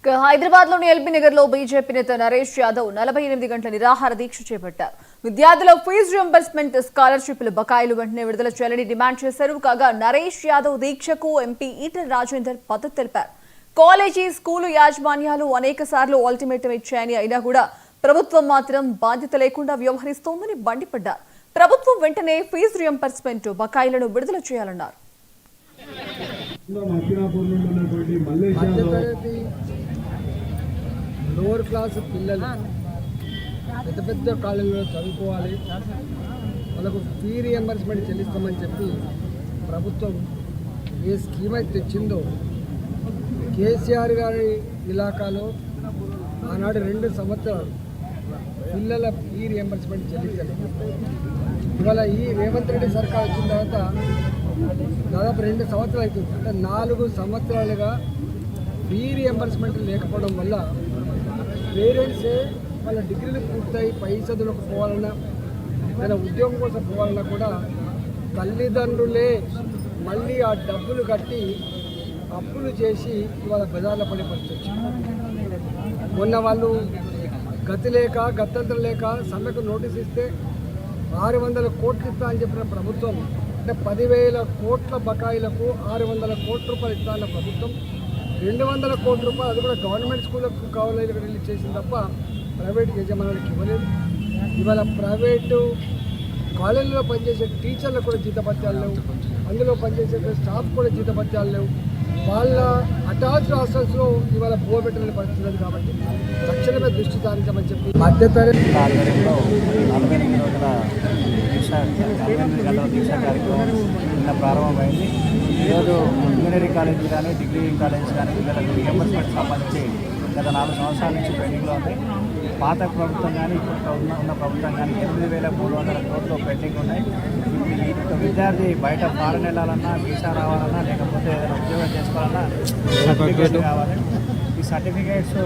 హైదరాబాద్లోని ఎల్బీ నగర్లో బీజేపీ నేత నరేష్ యాదవ్ 48 గంటల నిరాహార దీక్ష చేపట్టారు. విద్యార్థుల ఫీజు రియంబర్స్మెంట్, స్కాలర్షిప్ల బకాయిలు వెంటనే విడుదల చేయాలని డిమాండ్ చేశారు. కాగా నరేష్ యాదవ్ దీక్షకు ఎంపీ ఈటెల రాజేందర్ మద్దతు తెలిపారు. కాలేజీ, స్కూలు యాజమాన్యాలు అనేక సార్లు అల్టిమేటం ఇచ్చాయని అయినా కూడా ప్రభుత్వం మాత్రం బాధ్యత లేకుండా వ్యవహరిస్తోందని మండిపడ్డారు. ప్రభుత్వం వెంటనే ఫీజు రియంబర్స్మెంట్ బకాయిలను విడుదల చేయాలన్నారు. లోవర్ క్లాస్ పిల్లలు పెద్ద పెద్ద కాలేజీలో చదువుకోవాలి, వాళ్ళకు ఫీ రియంబర్స్మెంట్ చెల్లిస్తామని చెప్పి ప్రభుత్వం ఏ స్కీమ్ అయితే తెచ్చిందో కేసీఆర్ గారి ఇలాకాలో ఆనాడు 2 సంవత్సరాలు పిల్లల ఫీ రియంబర్స్మెంట్ చెల్లించాలి. ఇవాళ ఈ రేవంత్ రెడ్డి సర్కార్ వచ్చిన తర్వాత దాదాపు 2 సంవత్సరాలు అవుతుంది. అంటే 4 సంవత్సరాలుగా ఫీ రియంబర్స్మెంట్ లేకపోవడం వల్ల పేరెంట్సే వాళ్ళ డిగ్రీలు పూర్తయి పై చదువులకు పోవాలన్నా లేదా ఉద్యోగం కోసం పోవాలన్నా కూడా తల్లిదండ్రులే మళ్ళీ ఆ డబ్బులు కట్టి అప్పులు చేసి ఇవాళ బజార్లో పడే పరిస్థితి. మొన్న వాళ్ళు గతి లేక గత్యంతరం లేక సమ్మెకు నోటీస్ ఇస్తే 600 కోట్లు ఇస్తా అని చెప్పిన ప్రభుత్వం, అంటే 10,000 కోట్ల బకాయిలకు 600 కోట్ల రూపాయలు ఇస్తా అన్న ప్రభుత్వం 200 కోట్ల రూపాయలు అది కూడా గవర్నమెంట్ స్కూళ్ళకు కావాలని రిలీజ్ చేసింది తప్ప ప్రైవేట్ యజమానులకు ఇవ్వలేదు. ఇవాళ ప్రైవేటు కాలేజీలో పనిచేసే టీచర్లకు కూడా జీతభత్యాలు లేవు, అందులో పనిచేసే స్టాఫ్ కూడా జీతభత్యాలు లేవు. వాళ్ళ అటాచ్డ్ హాస్టల్స్లో ఇవాళ పెట్టలేని పరిస్థితి లేదు. కాబట్టి తక్షణమే దృష్టి సారించమని చెప్పి మధ్యతరగతి 48 రోజుల దీక్ష కార్యక్రమం నిన్న ప్రారంభమైంది. ఈరోజు ఇంజనీరింగ్ కాలేజీ కానీ డిగ్రీ కాలేజెస్ కానీ పిల్లలకు రియంబర్స్మెంట్ సంబంధించి గత 4 సంవత్సరాల నుంచి పెండింగ్లో ఉంది. పాత ప్రభుత్వం కానీ ఇప్పుడు ఉన్న ప్రభుత్వం కానీ 8,300 కోట్లు పెండింగ్ ఉన్నాయి. ఇప్పుడు విద్యార్థి బయట ఫారెన్ వెళ్ళాలన్నా, వీసా రావాలన్నా, లేకపోతే ఏదైనా ఉద్యోగం చేసుకోవాలన్నా సర్టిఫికేట్ కావాలి. ఈ సర్టిఫికేట్స్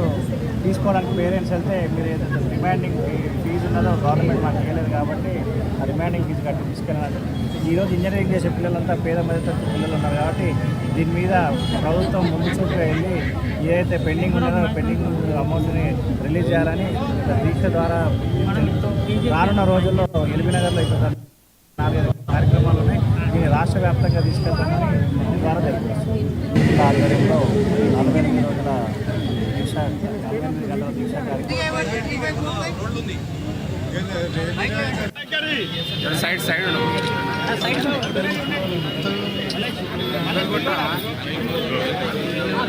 తీసుకోవడానికి పేరెంట్స్ వెళ్తే మీరు ఏదైతే రిమైండింగ్ ఫీజు ఉన్నదో గవర్నమెంట్ మాకు ఇవ్వలేదు కాబట్టి ఆ రిమైండింగ్ ఫీజు కట్టి తీసుకెళ్ళాలి. ఈరోజు ఇంజనీరింగ్ చేసే పిల్లలంతా పేద మధ్యతరగతి పిల్లలు ఉన్నారు కాబట్టి దీని మీద ప్రభుత్వం ముందు చూపుగా వెళ్ళి ఏదైతే పెండింగ్ ఉన్నదో పెండింగ్ అమౌంట్ని రిలీజ్ చేయాలని దీక్ష ద్వారా తెలుపుతూ రానున్న రోజుల్లో ఎల్బీ నగర్లో ఇప్పుడు 4 కార్యక్రమాలు ఉన్నాయి. దీన్ని రాష్ట్ర వ్యాప్తంగా తీసుకెళ్తామని దీని ద్వారా తెలుపుతుంది. ఆధ్వర్యంలో 48 రోజుల దీక్ష 48 గంటల దీక్ష కార్యక్రమం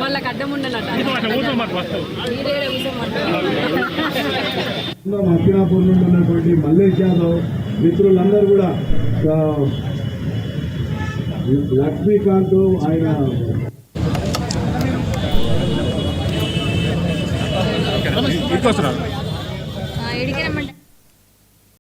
వాళ్ళకి అడ్డం ఉండాలట. హస్తినాపూర్ నుండి ఉన్నటువంటి మల్లేష్ యాదవ్ మిత్రులందరూ కూడా లక్ష్మీకాంత్ ఆయన ఎడికి రమ్మంటే